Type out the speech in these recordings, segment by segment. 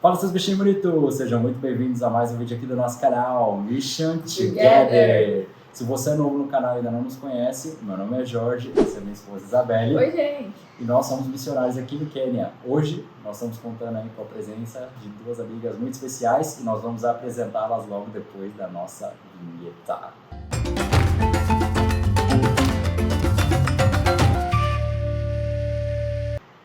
Fala, seus bichinhos bonitos! Sejam muito bem-vindos a mais um vídeo aqui do nosso canal Mission Together! Se você é novo no canal e ainda não nos conhece, meu nome é Jorge, essa é minha esposa Isabelle. Oi, gente! E nós somos missionários aqui no Quênia. Hoje nós estamos contando aí com a presença de duas amigas muito especiais e nós vamos apresentá-las logo depois da nossa vinheta.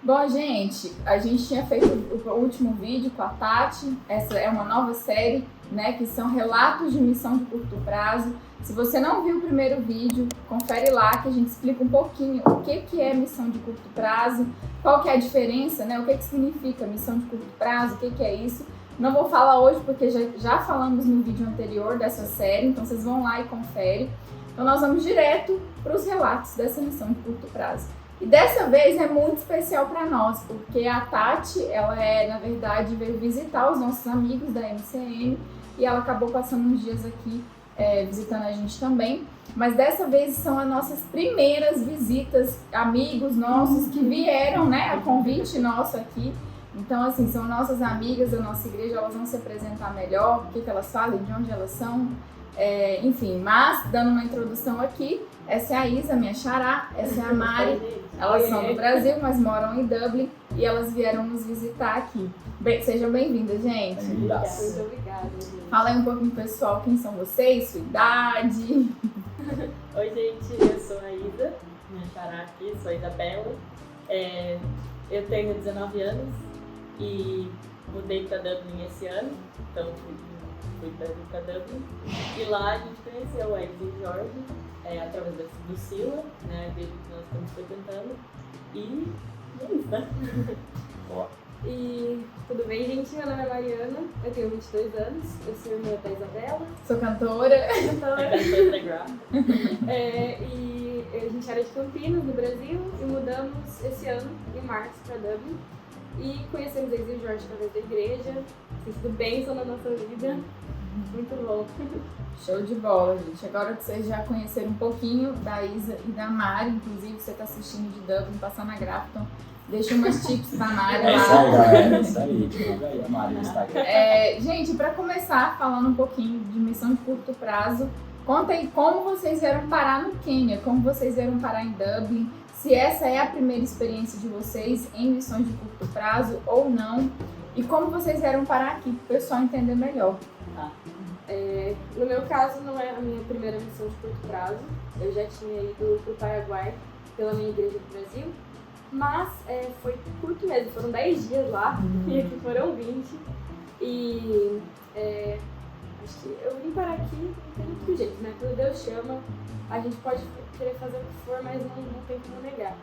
Bom, gente, a gente tinha feito o último vídeo com a Tati. Essa é uma nova série, né, que são relatos de missão de curto prazo. Se você não viu o primeiro vídeo, confere lá que a gente explica um pouquinho o que é missão de curto prazo, qual que é a diferença, né, o que significa missão de curto prazo, o que é isso. Não vou falar hoje porque já falamos no vídeo anterior dessa série, então vocês vão lá e conferem. Então nós vamos direto para os relatos dessa missão de curto prazo. E dessa vez é muito especial para nós, porque a Tati, ela na verdade, veio visitar os nossos amigos da MCM e ela acabou passando uns dias aqui visitando a gente também. Mas dessa vez são as nossas primeiras visitas, amigos nossos que vieram, né, a convite nosso aqui. Então, assim, são nossas amigas da nossa igreja, elas vão se apresentar melhor, o que elas fazem, de onde elas são. Enfim, mas dando uma introdução aqui, essa é a Isa, minha xará, essa é a Mari, elas são do Brasil, mas moram em Dublin e elas vieram nos visitar aqui. Sejam bem-vindas, gente. Muito obrigada. Fala aí um pouquinho, pessoal, quem são vocês, sua idade. Oi, gente, eu sou a Isa, minha xará aqui, sou a Isabela. Eu tenho 19 anos e mudei para Dublin esse ano, então fui para Dublin. E lá a gente conheceu a Isa e o Jorge, através do Sila, né, a igreja que nós estamos frequentando. E é isso, né? Boa. E tudo bem, gente? Meu nome é Mariana, eu tenho 22 anos, eu sou irmã da Isabela. Sou cantora. E a gente era de Campinas, no Brasil, e mudamos esse ano, em março, para Dublin. E conhecemos a Isa e o Jorge através da igreja, tem sido bênção na nossa vida. Muito bom. Show de bola, gente. Agora que vocês já conheceram um pouquinho da Isa e da Mari, inclusive você está assistindo de Dublin, passar na Grafton, deixa umas tips da Mari lá. Isso aí, galera. Isso aí. Divulga aí a Mari no Instagram. Gente, para começar falando um pouquinho de missão de curto prazo, conta aí como vocês vieram parar no Quênia, como vocês vieram parar em Dublin, se essa é a primeira experiência de vocês em missões de curto prazo ou não, e como vocês vieram parar aqui, para o pessoal entender melhor. No meu caso, não é a minha primeira missão de curto prazo. Eu já tinha ido para o Paraguai pela minha igreja do Brasil, mas foi curto mesmo, foram 10 dias lá e aqui foram 20. E acho que eu vim parar aqui não tem outro jeito, né? Quando Deus chama, a gente pode querer fazer o que for, mas não tem como negar.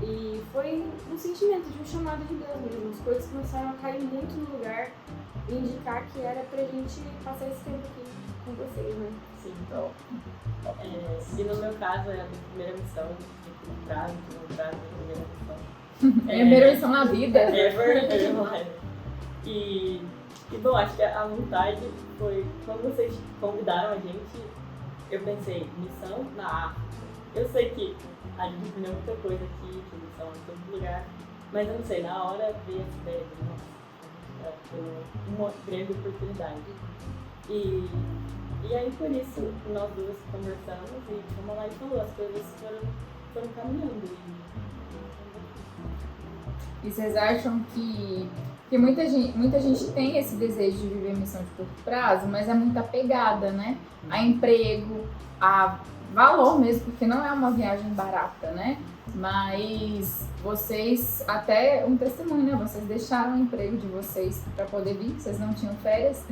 E foi um sentimento de um chamado de Deus mesmo. As coisas começaram a cair muito no lugar e indicar que era pra gente passar esse tempo aqui com vocês, né? Sim, então. E no meu caso, é a minha primeira missão de curto prazo, a primeira missão. Primeira missão na vida. É verdade. E bom, acho que a vontade foi, quando vocês convidaram a gente, eu pensei, missão na África. Eu sei que a gente aprendeu muita coisa aqui, que missão em todo lugar, mas eu não sei, na hora veio essa ideia de, nossa, foi uma grande oportunidade. E aí por isso nós duas conversamos e fomos lá e falou, as coisas foram caminhando. E vocês acham que muita gente tem esse desejo de viver missão de curto prazo, mas é muito apegada, né? A emprego, a valor mesmo, porque não é uma viagem barata, né? Mas vocês, até um testemunho, né? Vocês deixaram o emprego de vocês para poder vir, vocês não tinham férias,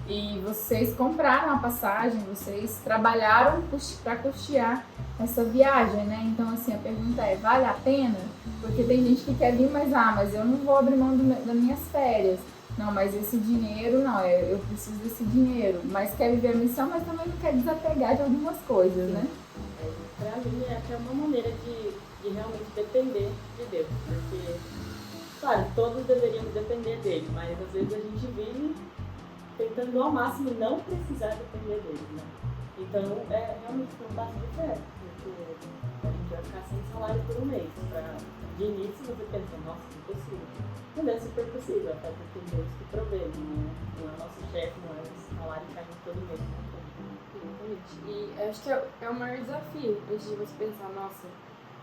e vocês compraram a passagem, vocês trabalharam para custear essa viagem, né? Então, assim, a pergunta é, vale a pena? Porque tem gente que quer vir, mas eu não vou abrir mão das minhas férias. Não, mas esse dinheiro, não, eu preciso desse dinheiro. Mas quer viver a missão, mas também não quer desapegar de algumas coisas, né? Pra mim, é uma maneira de realmente depender de Deus. Porque, claro, todos deveríamos depender dele, mas às vezes a gente vive tentando ao máximo não precisar depender dele, né? Então, realmente foi um passo de fé. Porque a gente vai ficar sem salário por um mês. De início você pensa, nossa, impossível. Mas é super possível, até porque Deus que provê, não é o nosso chefe, não é o salário que cai todo mês. Exatamente. E acho que é o maior desafio, antes de você pensar, nossa,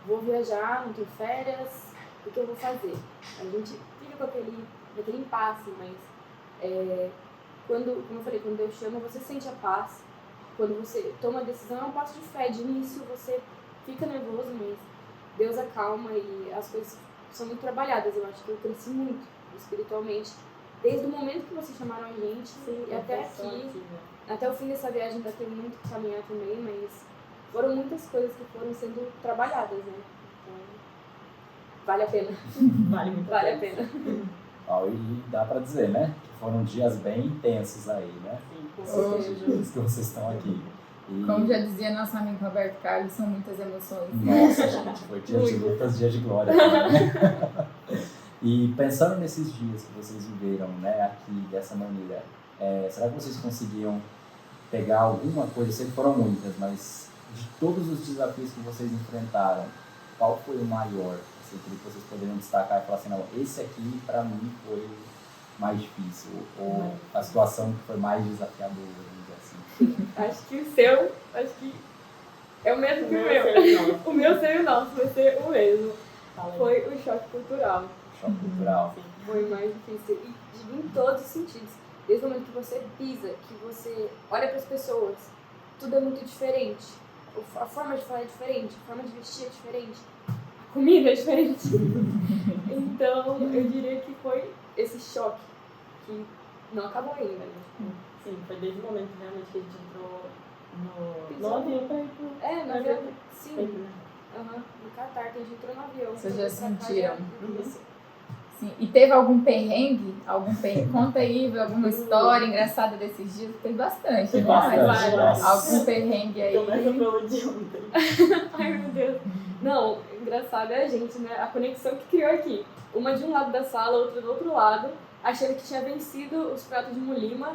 vou viajar, não tenho férias, o que eu vou fazer? A gente fica com aquele impasse, mas como eu falei, quando Deus chama, você sente a paz. Quando você toma a decisão, é um passo de fé. De início, você fica nervoso, mas Deus acalma e as coisas são muito trabalhadas. Eu acho que eu cresci muito espiritualmente. Desde o momento que vocês chamaram a gente e até aqui, até o fim dessa viagem ainda tem muito que caminhar também, mas foram muitas coisas que foram sendo trabalhadas, né? Então, vale a pena. Vale muito Vale a pena. E dá pra dizer, né? Que foram dias bem intensos aí, né? Sim, com Esses certeza. dias que vocês estão aqui. E, Como já dizia nosso amigo Roberto Carlos, são muitas emoções. nossa, gente, foi dia de lutas, dia de glória também, né? E pensando nesses dias que vocês viveram, né, aqui dessa maneira, será que vocês conseguiam pegar alguma coisa? Eu sei que foram muitas, mas de todos os desafios que vocês enfrentaram, qual foi o maior? Assim, que vocês poderiam destacar e falar assim, não, esse aqui pra mim foi mais difícil, ou a situação que foi mais desafiadora, vamos dizer assim. Acho que o seu, é o mesmo que o meu. O meu ser e o nosso vai ser o mesmo. Foi o choque cultural. Choque cultural. Foi mais difícil. E em todos os sentidos. Desde o momento que você pisa, que você olha para as pessoas, tudo é muito diferente. A forma de falar é diferente, a forma de vestir é diferente, a comida é diferente. Então, eu diria que foi esse choque que não acabou ainda, né? Sim, foi desde o momento realmente que a gente entrou no avião pra ir pro... No avião, sim. Né? No Catar, que a gente entrou no avião. Vocês já sentiram? Isso. Sim. E teve algum perrengue? Conta aí, alguma história engraçada desses dias? Tem bastante, Tem né? bastante, Mas, nossa. algum perrengue aí? Começa pelo de ontem. Ai, meu Deus. Não, engraçado é a gente, né? A conexão que criou aqui. Uma de um lado da sala, outra do outro lado, achando que tinha vencido os pratos de mulima.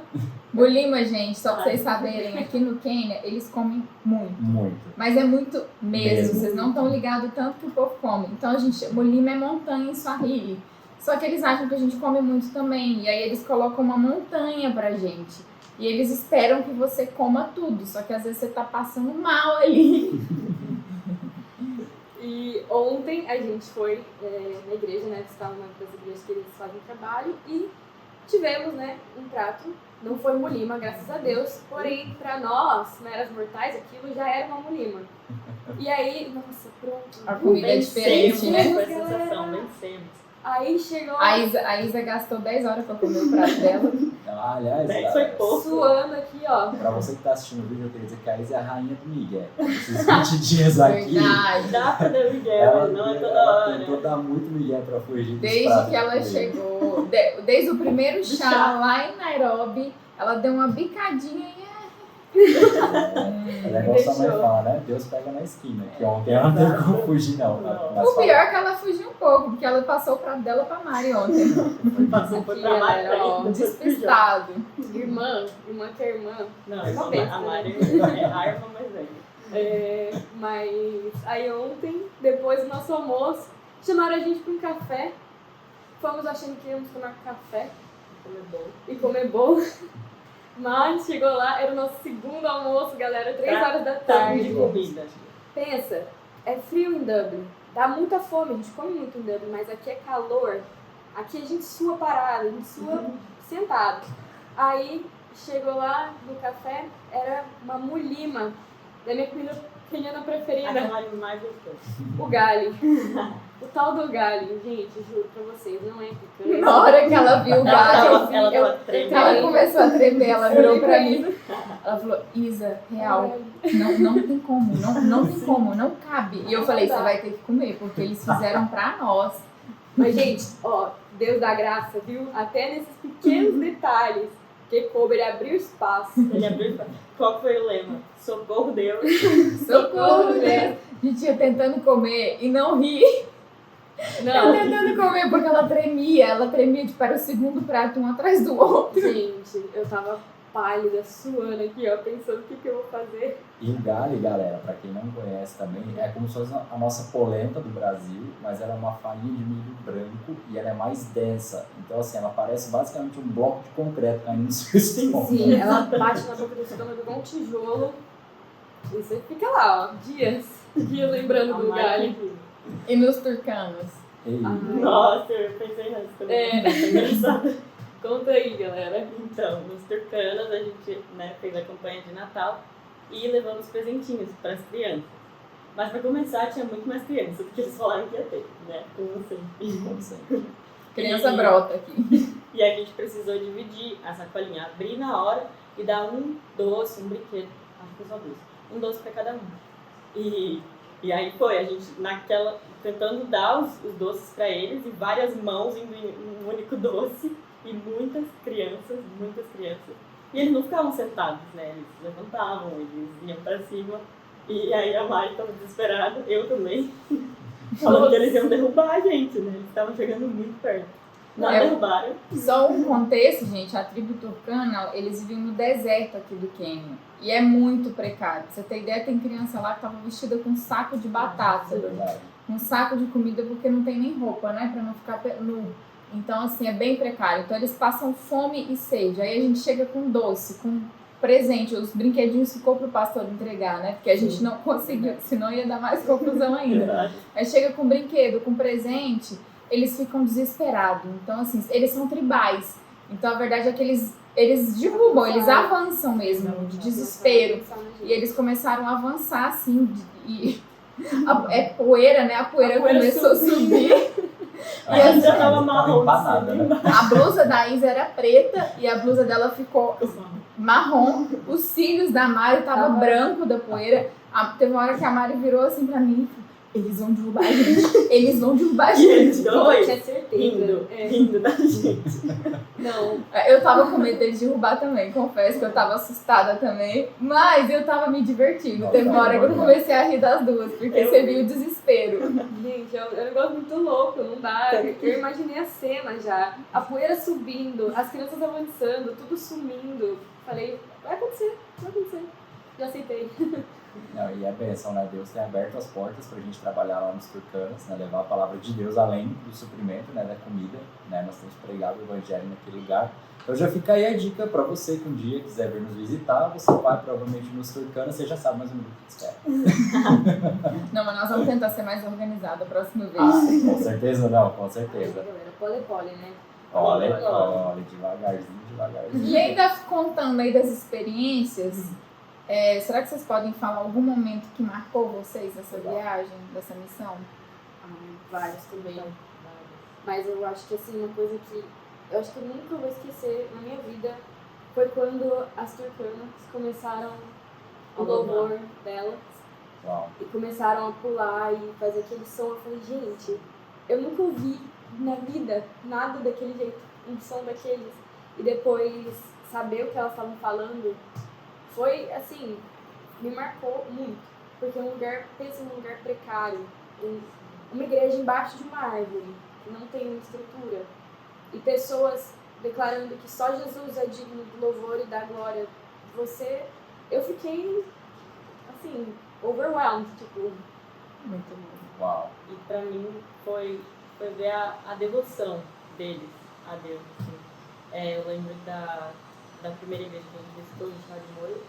Mulima, gente, só pra vocês saberem, aqui no Quênia, eles comem muito. Muito. Mas é muito mesmo. Mesmo. Vocês não estão ligados tanto que o povo come. Então, mulima é montanha em Swahili. Só que eles acham que a gente come muito também. E aí eles colocam uma montanha pra gente. E eles esperam que você coma tudo. Só que às vezes você tá passando mal ali. E ontem a gente foi na igreja, né? Que estava numa das igrejas que eles fazem trabalho. E tivemos, né, um prato. Não foi mulima, graças a Deus. Porém, pra nós, meras mortais, aquilo já era uma mulima. E aí, nossa, pronto. A comida é diferente, né? Foi a sensação, vencemos. Aí chegou A Isa gastou 10 horas pra comer o prato dela. Aliás, Foi pouco. suando aqui, ó. pra você que tá assistindo o vídeo, eu queria dizer que a Isa é a rainha do Miguel. Esses 20 dias aqui, Verdade. Dá pra dar Miguel, não é toda ela hora. tentou dar muito Miguel pra fugir dos Desde pratos que ela de comida. chegou, desde o primeiro chá lá em Nairobi, ela deu uma bicadinha e É igual sua mãe Deixou. fala, né? Deus pega na esquina. Que ontem ela não teve como fugir, não. Mas o pior é que ela fugiu um pouco, porque ela passou o prato dela pra Mari ontem. Passou foi pra Aqui, Mari, galera, ó, Despistado. Irmã que é irmã. Não, Uma besta, a né? Mari é a irmã mais velha. Mas aí ontem, depois do nosso almoço, chamaram a gente para um café. Fomos achando que íamos tomar café e comer bolo. Mas chegou lá, era o nosso segundo almoço, galera, 3 horas da Tarde tarde. de comida. Pensa, é frio em Dublin, dá muita fome, a gente come muito em Dublin, mas aqui é calor. Aqui a gente sua parado, a gente sua sentado. Aí chegou lá no café, era uma mulima da minha comida keniana A preferida, que a Mari mais gostou. o gali. O tal do gali, gente, juro pra vocês, não é picante. Na hora que ela viu o gato, Ela tava tremendo. ela começou a tremer, ela virou pra mim. Ela falou, Isa, real, não tem como, não tem como, não cabe. E eu falei, você vai ter que comer, porque eles fizeram pra nós. Mas, gente, ó, Deus dá graça, viu? Até nesses pequenos detalhes. Porque coube, ele abriu espaço. Ele abriu. Qual foi o lema? Socorro, Deus. Socorro, Deus. A gente ia tentando comer e não rir. Não, Tentando comer, porque ela tremia tipo, era o segundo prato um atrás do outro. gente, eu tava pálida, suando aqui, ó, pensando o que eu vou fazer. E o galho, galera, para quem não conhece também, é como se fosse a nossa polenta do Brasil, mas ela é uma farinha de milho branco e ela é mais densa. Então, assim, ela parece basicamente um bloco de concreto caindo no seu estômago. Sim, ela bate na boca do estômago igual um tijolo. E você fica lá, ó, dias lembrando do galho. E nos turcanos? Ei, Nossa, eu pensei nessa também. É engraçado. Conta aí, galera. Então, nos Turcanas a gente, né, fez a campanha de Natal e levamos presentinhos para as crianças. Mas para começar tinha muito mais crianças do que eles falaram que ia ter, né? Como sempre. Criança brota aqui. E a gente precisou dividir a sacolinha, abrir na hora e dar um doce, um brinquedo, acho que só doce, um doce para cada um. E aí foi, a gente tentando dar os doces para eles e várias mãos indo em um único doce. E muitas crianças. E eles não ficavam sentados, né? Eles levantavam, eles iam pra cima. E aí a Mari estava desesperada, eu também. Falando que eles iam derrubar a gente, né? Eles estavam chegando muito perto. Não derrubaram. Só um contexto, gente, a tribo turcana, eles vivem no deserto aqui do Quênia. E é muito precário. Pra você ter ideia, tem criança lá que tava vestida com um saco de batata. Um saco de comida porque não tem nem roupa, né? Pra não ficar nu. Então, assim, é bem precário. Então, eles passam fome e sede. Aí a gente chega com doce, com presente. Os brinquedinhos ficou pro pastor entregar, né? Porque a gente não conseguiu, senão ia dar mais confusão ainda. Aí chega com brinquedo, com presente, eles ficam desesperados. Então, assim, eles são tribais. Então, a verdade é que eles derrubam, eles avançam mesmo, de desespero. E eles começaram a avançar, assim, é poeira, né? A poeira começou a subir. E a já tava marrom. Né? A blusa da Isa era preta e a blusa dela ficou marrom. Os cílios da Mari estavam branco da poeira. Teve uma hora que a Mari virou assim pra mim: eles vão derrubar a gente. Eles vão derrubar a gente. E eles dois tinha certeza. rindo da gente. Não. Eu tava com medo deles derrubar também, confesso que eu tava assustada também. Mas eu tava me divertindo. Teve uma hora que eu comecei a rir das duas, porque você viu o desespero. Gente, é um negócio muito louco, não dá. Eu imaginei a cena já. A poeira subindo, as crianças avançando, tudo sumindo. Falei, vai acontecer. Já aceitei. Não, e é bênção, né? Deus tem aberto as portas pra gente trabalhar lá nos Turcanos, né? Levar a palavra de Deus além do suprimento, né? Da comida, né? Nós temos pregado o evangelho naquele lugar. Então já fica aí a dica pra você que um dia quiser vir nos visitar, você vai provavelmente nos Turcanos, você já sabe mais ou menos o que espera. Não, mas nós vamos tentar ser mais organizada a próxima vez. Com certeza não, com certeza. Ai, galera, pole, né? Olha, devagarzinho. E ainda contando aí das experiências, será que vocês podem falar algum momento que marcou vocês nessa viagem, dessa missão? Vários também. Mas eu acho que assim, uma coisa que eu acho que eu nunca vou esquecer na minha vida foi quando as turcanas começaram o louvor delas. Uau. E começaram a pular e fazer aquele som. Eu falei, gente, eu nunca ouvi na vida nada daquele jeito, um som daqueles. E depois saber o que elas estavam falando foi, assim, me marcou muito. Porque pensa num lugar precário, uma igreja embaixo de uma árvore, que não tem uma estrutura. E pessoas declarando que só Jesus é digno do louvor e da glória. Eu fiquei, assim, overwhelmed, tipo. Muito bom. Uau. E pra mim foi ver a devoção deles a Deus. Assim. Eu lembro da primeira igreja que a gente visitou, em Charles Moore,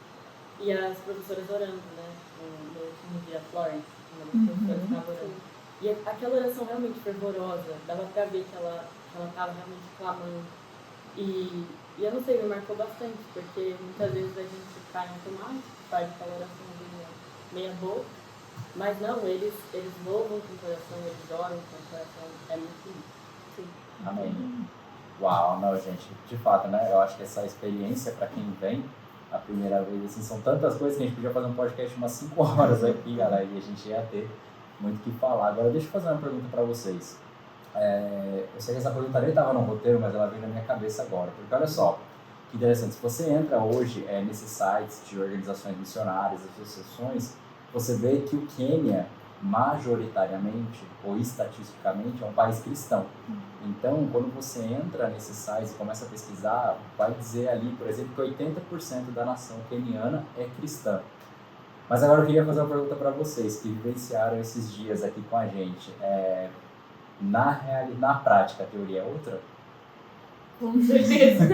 e as professoras orando, né? No último dia, Florence, uma das professoras estava orando. E aquela oração realmente fervorosa, dava pra ver que ela estava realmente clamando. E eu não sei, me marcou bastante, porque muitas vezes a gente cai no automático, faz aquela oração meia boca, mas não, eles louvam com o coração, eles oram com o coração, é muito lindo. Sim. Amém. Uau, não, gente, de fato, né? Eu acho que essa experiência, para quem vem a primeira vez, assim, são tantas coisas que a gente podia fazer um podcast umas 5 horas aqui, galera, e a gente ia ter muito o que falar. Agora, deixa eu fazer uma pergunta para vocês. Eu sei que essa pergunta nem estava no roteiro, mas ela veio na minha cabeça agora. Porque olha só, que interessante, se você entra hoje nesses sites de organizações missionárias, associações, você vê que o Quênia, majoritariamente ou estatisticamente é um país cristão. Então, quando você entra nesses sites e começa a pesquisar, vai dizer ali, por exemplo, que 80% da nação queniana é cristã. Mas agora eu queria fazer uma pergunta para vocês que vivenciaram esses dias aqui com a gente. Na prática, a teoria é outra? Com certeza.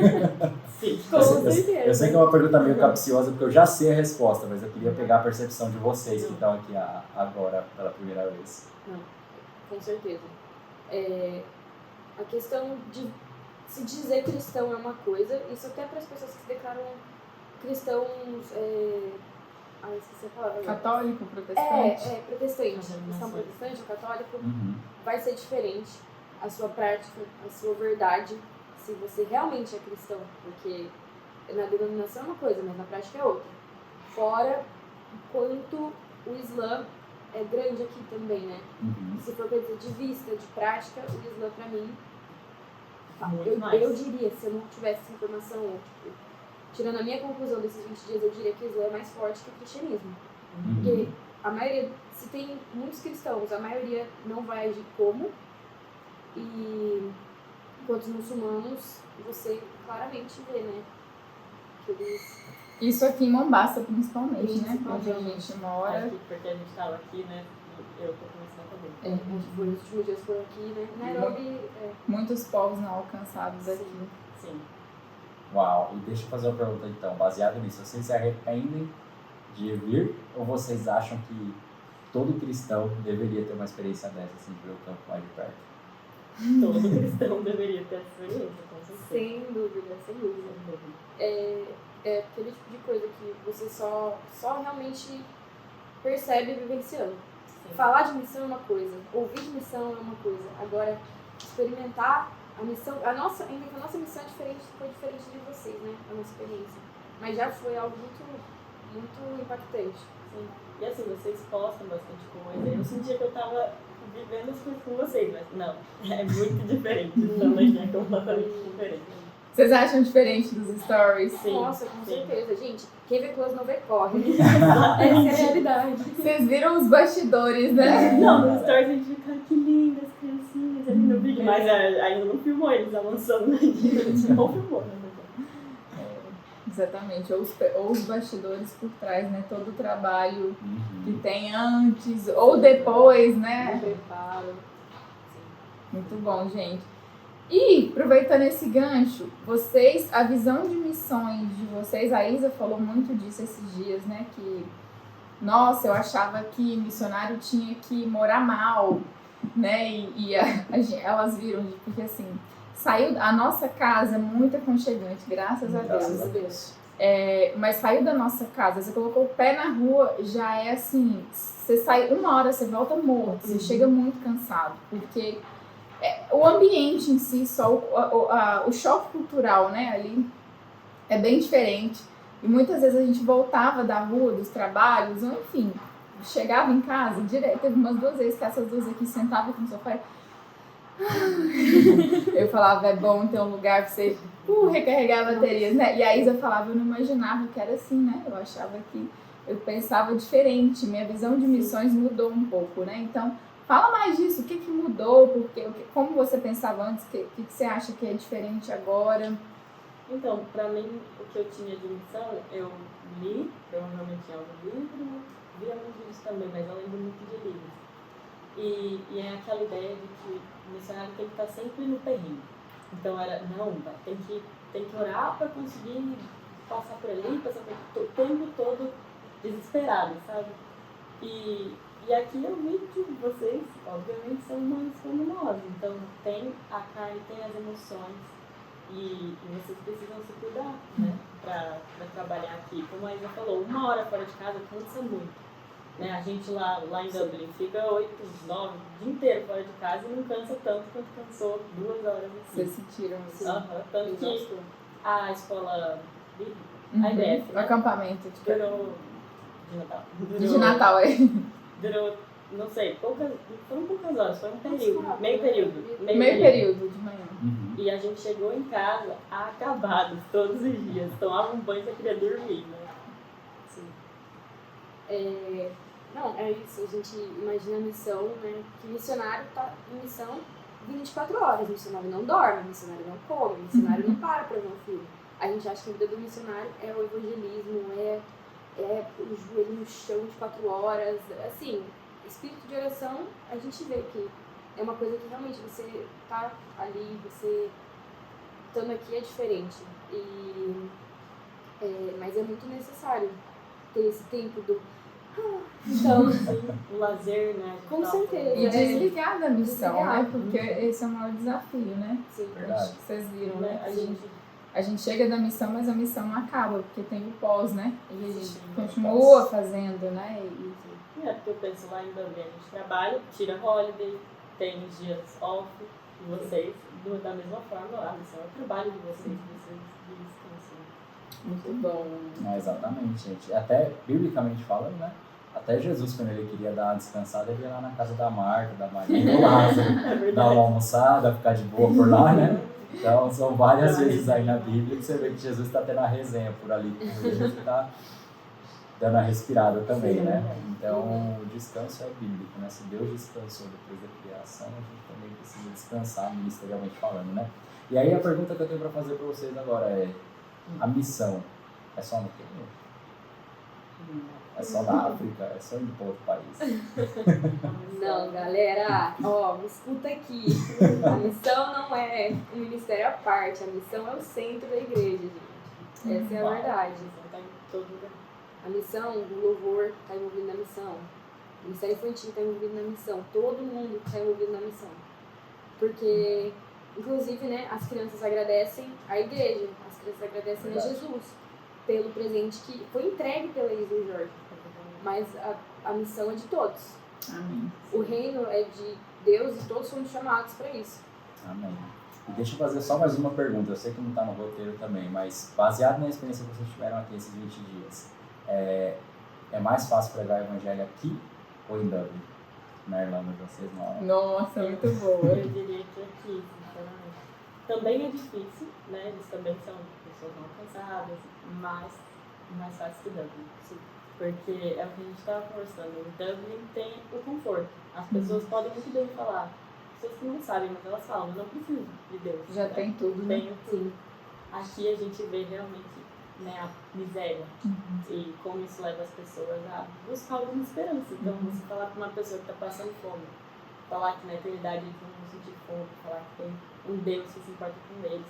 Sim. Com certeza. Eu sei que é uma pergunta meio capciosa, porque eu já sei a resposta, mas eu queria pegar a percepção de vocês que estão aqui agora pela primeira vez. Não, com certeza. A questão de se dizer cristão é uma coisa, isso até para as pessoas que se declaram cristãos. Esqueci a palavra. Católico, protestante? Protestante. Cristão protestante ou católico vai ser diferente a sua prática, a sua verdade, se você realmente é cristão, porque na denominação é uma coisa, mas na prática é outra. Fora o quanto o Islã é grande aqui também, né? Se for dizer de vista, de prática, o Islã pra mim, eu diria, se eu não tivesse essa informação, tipo, tirando a minha conclusão desses 20 dias, eu diria que o Islã é mais forte que o cristianismo. Porque a maioria, se tem muitos cristãos, a maioria não vai agir como, e enquanto os muçulmanos, você claramente vê, né? Que eles... Isso aqui em Mombasa, principalmente, né? Onde a gente mora. Aqui, porque a gente estava aqui, né? Eu tô começando também. Os últimos dias foram aqui, né? Nairobi. Muitos povos não alcançados aqui. Sim. Uau, e deixa eu fazer uma pergunta então, baseado nisso. Vocês se arrependem de vir ou vocês acham que todo cristão deveria ter uma experiência dessa, assim, de ver o campo mais de perto? Todo cristão deveria ter essa experiência, com certeza. Sem dúvida, sem dúvida. É aquele tipo de coisa que você só realmente percebe vivenciando. Sim. Falar de missão é uma coisa, ouvir de missão é uma coisa. Agora, experimentar a missão, ainda que a nossa missão foi diferente de vocês, né? A nossa experiência. Mas já foi algo muito impactante. Sim. E assim, vocês postam bastante coisa. Eu sentia que eu tava vivendo as coisas com vocês, mas não, é muito diferente. Então, é completamente diferente. Vocês acham diferente dos stories? Sim. Nossa, com certeza. Gente, quem vê close não vê corre. Essa é a realidade. Vocês viram os bastidores, né? Não, nos stories a gente fica, que lindas, criancinhas ali no vídeo, mas ainda não filmou eles avançando na vida. A gente não filmou, né? Exatamente, ou os bastidores por trás, né? Todo o trabalho que tem antes ou depois, né? Preparo. Muito bom, gente. E, aproveitando esse gancho, a visão de missões de vocês, a Isa falou muito disso esses dias, né? Que, nossa, eu achava que missionário tinha que morar mal, né? E elas viram, porque assim, a nossa casa é muito aconchegante, graças a Deus. Mas saiu da nossa casa, você colocou o pé na rua, já é assim, você sai 1 hora, você volta morto, você chega muito cansado, porque o ambiente em si, só o choque cultural, né, ali é bem diferente. E muitas vezes a gente voltava da rua, dos trabalhos, ou enfim, chegava em casa direto. Teve umas 2 vezes que essas 2 aqui sentavam aqui no sofá e... Eu falava, é bom ter um lugar pra você recarregar baterias, né? E a Isa falava, eu não imaginava que era assim, né? Eu pensava diferente, minha visão de missões mudou um pouco, né? Então, fala mais disso, o que mudou, como você pensava antes, o que você acha que é diferente agora? Então, pra mim, o que eu tinha de missão, eu li, provavelmente em algum livro, vi alguns livros também, mas eu lembro muito de livros. E é aquela ideia de que o missionário tem que estar sempre no perrengue. Então tem que orar para conseguir passar por ali, o tempo todo desesperado, sabe? E aqui eu vi que vocês, obviamente, são humanos como nós. Então tem a carne, tem as emoções e vocês precisam se cuidar, né? Para trabalhar aqui. Como a Isa falou, 1 hora fora de casa cansa muito. Né? A gente lá em Dublin fica 8, 9, o dia inteiro fora de casa e não cansa tanto quanto cansou 2 horas aqui. Vocês sentiram isso? Tanto que a escola bíblica, a IDF, o acampamento durou de Natal. De Natal, Durou, não sei, foram poucas horas, foi um período, meio período. Meio período de manhã. E a gente chegou em casa acabados todos os dias, tomava um banho e queria dormir, né? Sim. Não, é isso. A gente imagina a missão, né? Que missionário tá em missão 24 horas. O missionário não dorme, o missionário não come, o missionário não para ver um filme. A gente acha que a vida do missionário é o evangelismo, é o joelho no chão 24 horas. Assim, espírito de oração, a gente vê que é uma coisa que realmente você tá ali, você estando aqui é diferente. Mas é muito necessário ter esse tempo do... Então, o lazer, né? Com certeza. E desligar da missão, Desligar. né? Porque esse é o maior desafio, né? Sim, Verdade. Vocês viram, né? Sim. A gente chega da missão, mas a missão não acaba, porque tem o pós, né? E a gente Sim. continua fazendo, né? Porque eu penso lá em Dublin, a gente trabalha, tira holiday, tem os dias off, e vocês, da mesma forma, a missão é o trabalho de vocês descansam. Muito bom. Exatamente, gente. Até, biblicamente falando, né? Até Jesus, quando ele queria dar uma descansada, ele ia lá na casa da Marta, da Maria, do Lázaro, dar uma almoçada, ficar de boa por lá, né? Então, são várias vezes aí na Bíblia que você vê que Jesus está tendo a resenha por ali, porque Jesus está dando a respirada também, Sim, né? Então, o descanso é bíblico, né? Se Deus descansou depois da criação, a gente também precisa descansar, ministerialmente falando, né? E aí, a pergunta que eu tenho para fazer para vocês agora é: a missão é só no Quênia? É só na África? É só indo para outro país? Não, galera, ó, me escuta aqui. A missão não é um ministério à parte, a missão é o centro da igreja, gente. Essa é a verdade. Tá em todo lugar. A missão, o louvor está envolvido na missão. O ministério infantil está envolvido na missão. Todo mundo está envolvido na missão. Porque, inclusive, né, as crianças agradecem à igreja, as crianças agradecem a Jesus pelo presente que foi entregue pela Isa e Jorge. Mas a missão é de todos. Amém. O reino é de Deus e todos somos chamados para isso. Amém. E deixa eu fazer só mais uma pergunta. Eu sei que não está no roteiro também, mas baseado na experiência que vocês tiveram aqui esses 20 dias, é mais fácil pregar o evangelho aqui ou em Dublin? Na Irlanda, vocês moram? Nossa, muito boa. Eu diria que aqui, sinceramente. Também é difícil, né? Eles também são pessoas não alcançadas, mas mais fácil que Dublin. Sim. Porque é o que a gente estava conversando. Em Dublin tem o conforto. As pessoas podem muito bem falar. Pessoas que não sabem, mas elas falam, eu não preciso de Deus. Já né? tem tudo, né? Tenho tudo. Aqui a gente vê realmente, né, a miséria. E como isso leva as pessoas a buscar alguma esperança. Então, você falar para uma pessoa que está passando fome, falar que na eternidade eles não vão sentir fome, falar que tem um Deus que se importa com eles,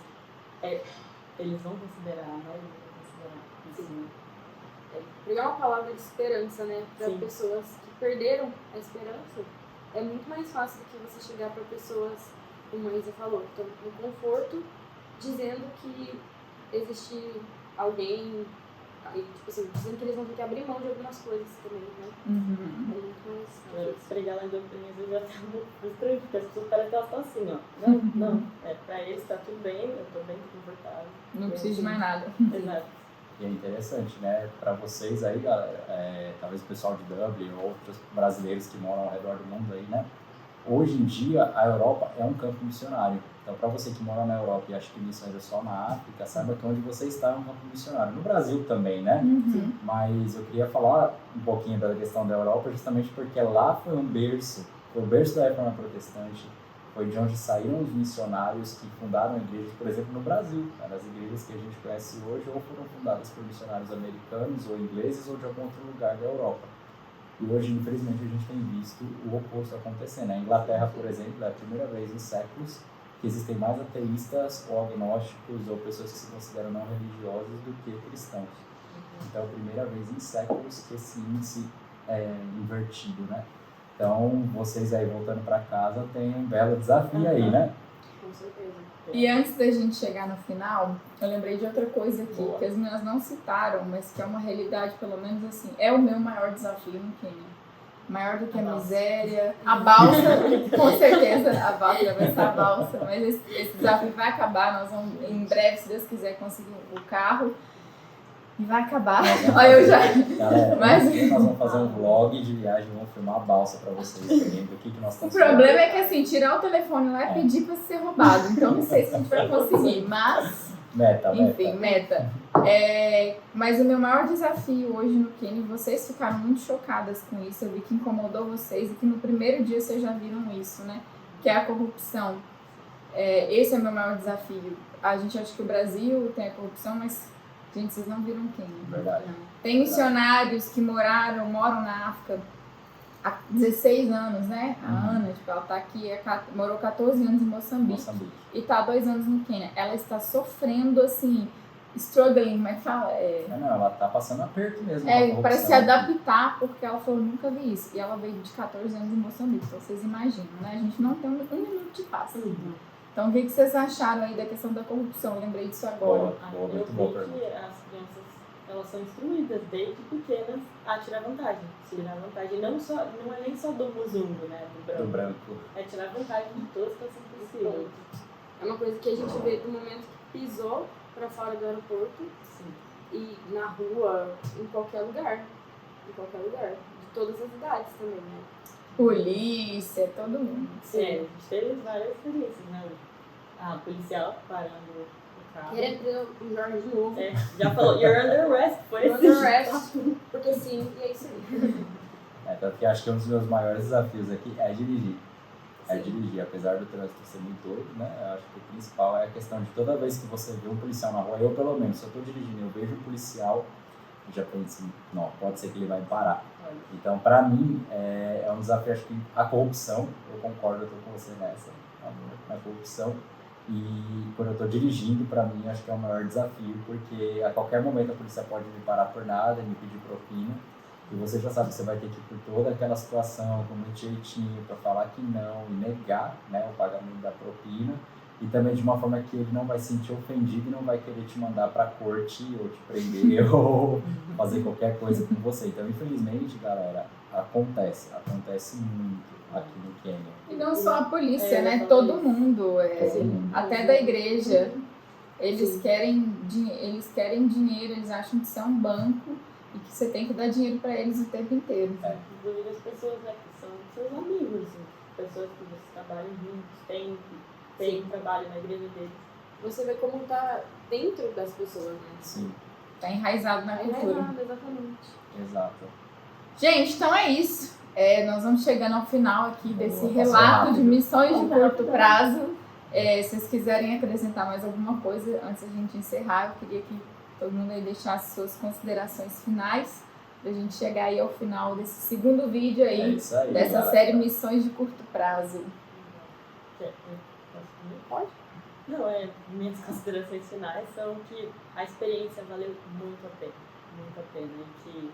eles vão considerar, né? Eles vão considerar isso, né? Pregar uma palavra de esperança, né, para Sim. pessoas que perderam a esperança, é muito mais fácil do que você chegar para pessoas, como a Isa falou, que estão no conforto, dizendo que existe alguém, aí, tipo assim, dizendo que eles vão ter que abrir mão de algumas coisas também, né? É muito mais Pregar lá em Dublin, às vezes até um pouco frustrante, porque as pessoas parecem que elas estão assim, ó. Não. Pra eles tá tudo bem, eu tô bem confortável. Não preciso de mais nada. Exato. E é interessante, né? Para vocês aí, galera, talvez o pessoal de Dublin ou outros brasileiros que moram ao redor do mundo aí, né? Hoje em dia, a Europa é um campo missionário. Então, para você que mora na Europa e acha que missões é só na África, saiba que onde você está é um campo missionário. No Brasil também, né? Mas eu queria falar um pouquinho da questão da Europa justamente porque lá foi o berço da Reforma Protestante, foi de onde saíram os missionários que fundaram igrejas, por exemplo, no Brasil. Cara, as igrejas que a gente conhece hoje ou foram fundadas por missionários americanos ou ingleses ou de algum outro lugar da Europa. E hoje, infelizmente, a gente tem visto o oposto acontecer. Na Inglaterra, por exemplo, é a primeira vez em séculos que existem mais ateístas ou agnósticos ou pessoas que se consideram não religiosas do que cristãos. Então, é a primeira vez em séculos que esse índice é invertido, né? Então, vocês aí voltando para casa tem um belo desafio aí, né? Com certeza. E antes da gente chegar no final, eu lembrei de outra coisa aqui, Boa. que as meninas não citaram, mas que é uma realidade, pelo menos assim, é o meu maior desafio no Quênia. Maior do que a miséria, a balsa, com certeza, a balsa vai ser a balsa, mas esse desafio vai acabar, nós vamos em breve, se Deus quiser, conseguir o carro. E vai acabar. Olha, eu já. Galera, Mas- nós vamos fazer um vlog de viagem, vamos filmar a balsa para vocês verem do que nós O estamos problema é que assim, tirar o telefone lá é pedir pra ser roubado. Então não sei se a gente vai conseguir, mas Meta. Enfim, meta. Mas o meu maior desafio hoje no Quênia, vocês ficaram muito chocadas com isso, eu vi que incomodou vocês e que no primeiro dia vocês já viram isso, né? Que é a corrupção. Esse é o meu maior desafio. A gente acha que o Brasil tem a corrupção, mas, gente, vocês não viram o Quênia. Verdade. Tem missionários que moram na África há 16 anos, né? A Ana, tipo, ela tá aqui, morou 14 anos em Moçambique. E tá há 2 anos no Quênia. Ela está sofrendo, assim, struggling, como é que fala? Não, ela tá passando aperto mesmo. com a corrupção Para se aqui. adaptar, porque ela falou, nunca vi isso. E ela veio de 14 anos em Moçambique, então vocês imaginam, né? A gente não tem um minuto de paz. Então, o que vocês acharam aí da questão da corrupção? Eu lembrei disso agora. Boa, muito Eu boa vi pergunta. que as crianças, elas são instruídas desde pequenas a tirar vantagem. Tirar vantagem não é nem só do muzungo, né? Do branco. É tirar vantagem de todas que são possíveis. É uma coisa que a gente vê do momento que pisou pra fora do aeroporto. Sim. E na rua, em qualquer lugar. Em qualquer lugar. De todas as idades também, né? Polícia, todo mundo. Sim, a gente teve várias experiências, né? A policial parando o carro. Querendo ter o Jorge de novo. Já falou, you're under arrest, foi You're under arrest, porque sim, e é isso aí. Tanto que acho que um dos meus maiores desafios aqui é dirigir. Dirigir, apesar do trânsito ser muito doido, né? Eu acho que o principal é a questão de toda vez que você vê um policial na rua, eu pelo menos, se eu tô dirigindo, eu vejo um policial, eu já penso, não, pode ser que ele vai me parar. Então, pra mim, é um desafio, acho que a corrupção, eu concordo, eu tô com você nessa, na corrupção. E quando eu tô dirigindo, pra mim, acho que é o maior desafio, porque a qualquer momento a polícia pode me parar por nada, me pedir propina. E você já sabe, você vai ter que ir por toda aquela situação, com muito jeitinho, para falar que não e negar, né, o pagamento da propina. E também de uma forma que ele não vai se sentir ofendido e não vai querer te mandar para a corte ou te prender ou fazer qualquer coisa com você. Então, infelizmente, galera, acontece muito aqui no Quênia. E não só a polícia, né? Todo mundo. Até da igreja. Eles querem dinheiro, eles acham que isso é um banco e que você tem que dar dinheiro para eles o tempo inteiro. Inclusive as pessoas, né, que são seus amigos, assim, pessoas que vocês trabalham juntos, tem trabalho na igreja deles. Você vê como tá dentro das pessoas, né? Sim. Tá enraizado na cultura. Enraizado, exatamente. Exato. Gente, então é isso. Nós vamos chegando ao final aqui desse relato de missões de curto prazo. Se vocês quiserem acrescentar mais alguma coisa antes da gente encerrar, eu queria que todo mundo aí deixasse suas considerações finais pra gente chegar aí ao final desse segundo vídeo aí, isso aí, dessa galera. série Missões de Curto Prazo. Pode? Não, minhas considerações finais são que a experiência valeu muito a pena, e que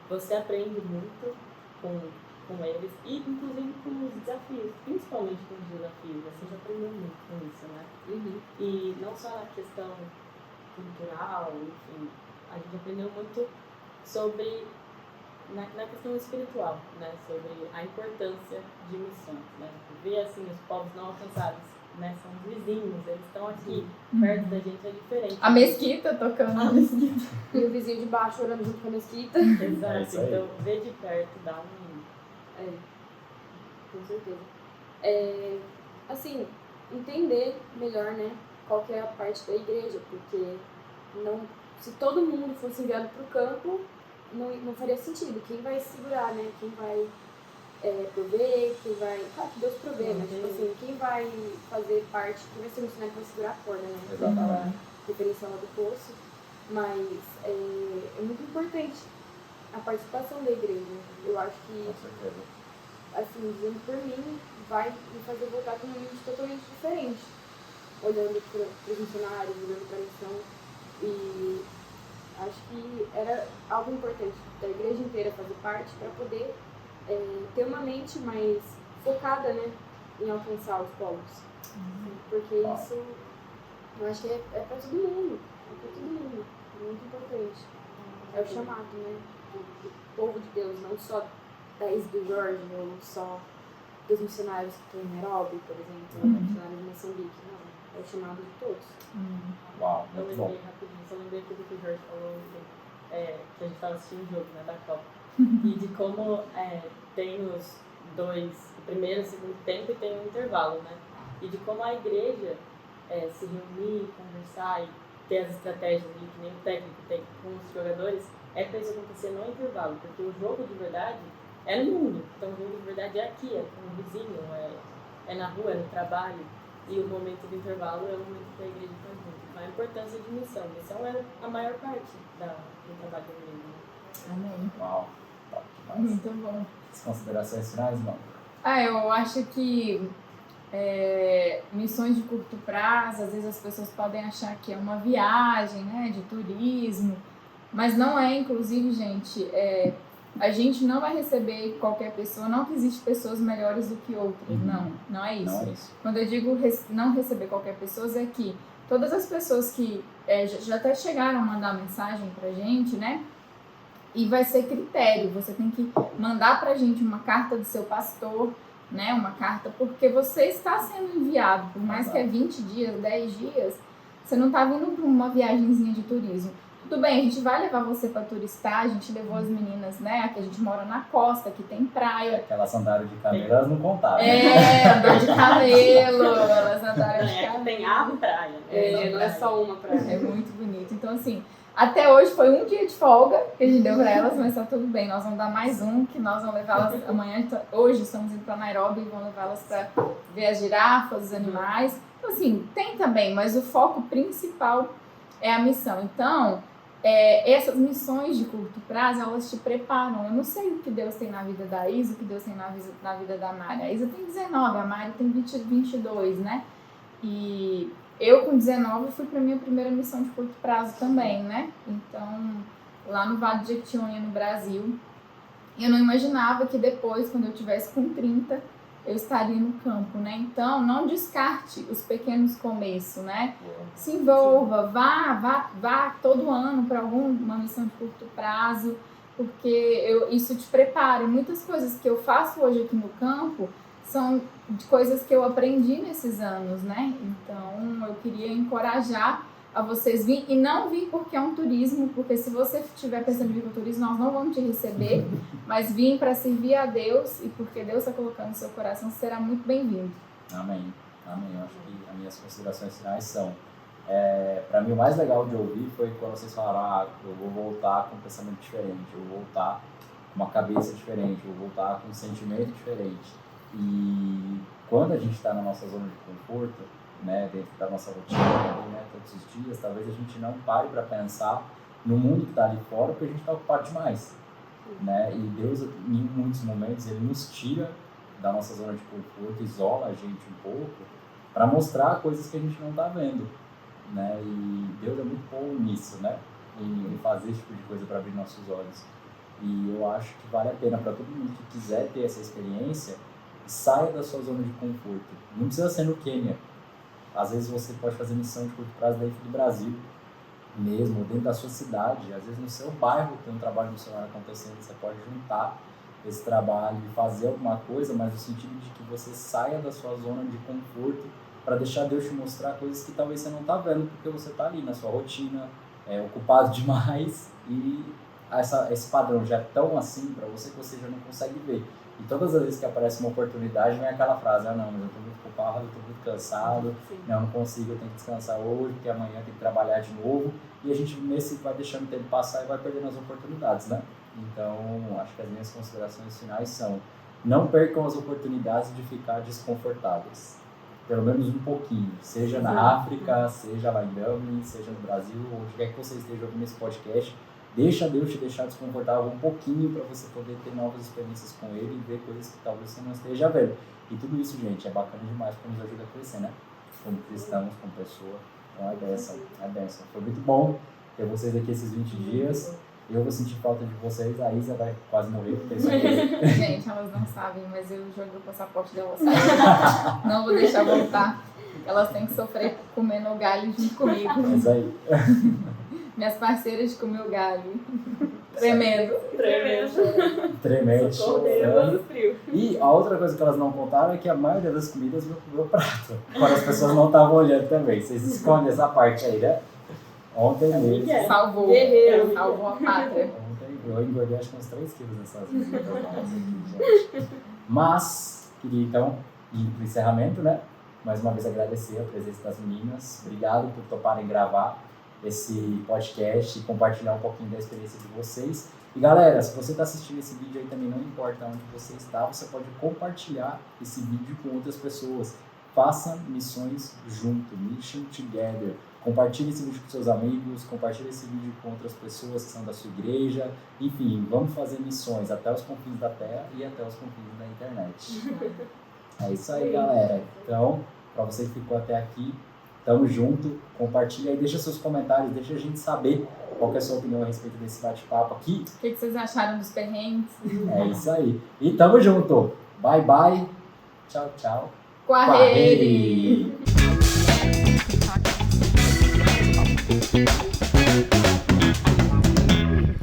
você aprende muito com eles e inclusive com os desafios, principalmente com os desafios, você já aprendeu muito com isso, né? E não só na questão cultural, enfim, a gente aprendeu muito sobre, na questão espiritual, né? Sobre a importância de missões, né? Ver assim os povos não alcançados, né? São os vizinhos, eles estão aqui, perto da gente é diferente. A mesquita tocando. E o vizinho de baixo orando junto com a mesquita. Exato, isso aí. então ver de perto dá um... Com certeza. Assim, entender melhor, né, qual que é a parte da igreja, porque se todo mundo fosse enviado para o campo, não faria sentido. Quem vai segurar, né? Quem vai prover, quem vai... Claro que Deus provê, mas tipo assim, quem vai fazer parte, quem vai ser missionário que vai segurar a corda, né? Exatamente. Referência lá do poço. Mas é muito importante a participação da igreja. Eu acho que, Com certeza. assim, dizendo por mim, vai me fazer voltar com um mente totalmente diferente. Olhando para os missionários, olhando para a missão. E acho que era algo importante da igreja inteira fazer parte para poder ter uma mente mais focada, né, em alcançar os povos. Porque isso, eu acho que é para todo mundo. É para todo mundo. É muito importante. É o chamado, né, do povo de Deus, não só da ex do Jorge, ou só dos missionários que estão em Nairobi, por exemplo, missionários de Moçambique. Não. É o chamado de todos. Uau, Eu muito bom. lembrei rapidinho, só lembrei tudo que o Jorge falou, que a gente estava assistindo o jogo, né, da Copa. E de como tem os dois, o primeiro e o segundo tempo, e tem um intervalo, né? E de como a igreja se reunir, conversar e ter as estratégias ali, que nem o técnico tem com os jogadores, é para isso acontecer no intervalo, porque o jogo de verdade é no mundo. Então o jogo de verdade é aqui, é com o vizinho, é na rua, é no trabalho. E o momento do intervalo é o momento que a igreja está junto. Então a importância de missão. Missão é a maior parte do trabalho da igreja. Amém. Uau, top demais. Muito bom. As considerações finais, não? Eu acho que missões de curto prazo, às vezes as pessoas podem achar que é uma viagem, né, de turismo, mas não é. Inclusive, gente, a gente não vai receber qualquer pessoa, não que existem pessoas melhores do que outras, não é isso. Não é isso. Quando eu digo não receber qualquer pessoa, é que todas as pessoas que já até chegaram a mandar mensagem pra gente, né, e vai ser critério, você tem que mandar pra gente uma carta do seu pastor, né, uma carta, porque você está sendo enviado, por mais que é 20 dias, 10 dias, você não está vindo para uma viagenzinha de turismo. Tudo bem, a gente vai levar você para turistar, a gente levou as meninas, né, que a gente mora na costa, que tem praia. Aquelas andaram de camelo, elas não contaram. Andou de camelo, elas andaram de camelo. Tem a praia. Não é só uma praia. É muito bonito. Então, assim, até hoje foi um dia de folga que a gente deu para elas, mas tá tudo bem. Nós vamos dar mais um, que nós vamos levá-las amanhã. Hoje estamos indo para Nairobi e vamos levá-las para ver as girafas, os animais. Então, assim, tem também, mas o foco principal é a missão. Então, essas missões de curto prazo, elas te preparam. Eu não sei o que Deus tem na vida da Isa, o que Deus tem na vida da Mari. A Isa tem 19, a Mari tem 22, né? E eu, com 19, fui para minha primeira missão de curto prazo também, né? Então, lá no Vale de Jequitinhonha, no Brasil. Eu não imaginava que depois, quando eu tivesse com 30, eu estaria no campo, né? Então, não descarte os pequenos começos, né? Se envolva, vá todo ano para alguma missão de curto prazo, porque isso te prepara. Muitas coisas que eu faço hoje aqui no campo são de coisas que eu aprendi nesses anos, né? Então, eu queria encorajar a vocês virem, e não vir porque é um turismo, porque se você estiver pensando em vir para o turismo, nós não vamos te receber, mas vir para servir a Deus, e porque Deus está colocando no seu coração, será muito bem-vindo. Amém. Amém. Eu acho que as minhas considerações finais são, para mim, o mais legal de ouvir foi quando vocês falaram, eu vou voltar com um pensamento diferente, eu vou voltar com uma cabeça diferente, eu vou voltar com um sentimento diferente. E quando a gente está na nossa zona de conforto, né, dentro da nossa rotina, né, todos os dias, talvez a gente não pare para pensar no mundo que está ali fora, porque a gente está ocupado demais, né? E Deus, em muitos momentos, Ele nos tira da nossa zona de conforto, isola a gente um pouco, para mostrar coisas que a gente não está vendo, né? E Deus é muito bom nisso, né? Em fazer esse tipo de coisa para abrir nossos olhos. E eu acho que vale a pena para todo mundo que quiser ter essa experiência, saia da sua zona de conforto. Não precisa ser no Quênia. Às vezes você pode fazer missão de curto prazo dentro do Brasil mesmo, dentro da sua cidade. Às vezes no seu bairro tem um trabalho missionário acontecendo, você pode juntar esse trabalho e fazer alguma coisa, mas no sentido de que você saia da sua zona de conforto para deixar Deus te mostrar coisas que talvez você não está vendo, porque você está ali na sua rotina, ocupado demais, e esse padrão já é tão assim para você que você já não consegue ver. E todas as vezes que aparece uma oportunidade, vem aquela frase, não, mas eu estou muito ocupado, eu estou muito cansado, não consigo, eu tenho que descansar hoje, porque amanhã tem que trabalhar de novo. E a gente vai deixando o tempo passar e vai perdendo as oportunidades, né? Então, acho que as minhas considerações finais são, não percam as oportunidades de ficar desconfortáveis. Pelo menos um pouquinho, seja na África, seja lá em Dublin, seja no Brasil, onde quer que você esteja ouvindo esse podcast. Deixa Deus te deixar desconfortável um pouquinho para você poder ter novas experiências com Ele e ver coisas que talvez você não esteja vendo. E tudo isso, gente, é bacana demais porque nos ajuda a crescer, né? Como cristãos, como pessoa. Então é bênção. Foi muito bom ter vocês aqui esses 20 dias. Eu vou sentir falta de vocês. A Isa vai quase morrer. Gente, elas não sabem, mas eu joguei o passaporte dela sair. Não vou deixar voltar. Elas têm que sofrer comendo o galho junto comigo. Mas aí. Minhas parceiras de comer o galho. Tremendo. E a outra coisa que elas não contaram é que a maioria das comidas veio pro meu prato. Quando as pessoas não estavam olhando também. Vocês escondem essa parte aí, né? Ontem mesmo. Salvou a pátria. Ontem eu engordei acho que uns 3 quilos nessas vezes. Mas, queria então ir pro encerramento, né? Mais uma vez agradecer a presença das meninas. Obrigado por toparem gravar. esse podcast e compartilhar um pouquinho da experiência de vocês. E galera, se você está assistindo esse vídeo aí também, não importa onde você está, você pode compartilhar esse vídeo com outras pessoas. Faça missões junto, mission together. Compartilhe esse vídeo com seus amigos, compartilhe esse vídeo com outras pessoas que são da sua igreja. Enfim, vamos fazer missões até os confins da terra e até os confins da internet. É isso aí, galera. Então, para você que ficou até aqui, tamo junto. Compartilha aí, deixa seus comentários, deixa a gente saber qual que é a sua opinião a respeito desse bate-papo aqui. O que vocês acharam dos perrengues? É isso aí. E tamo junto. Bye, bye. Tchau, tchau. Quarreri!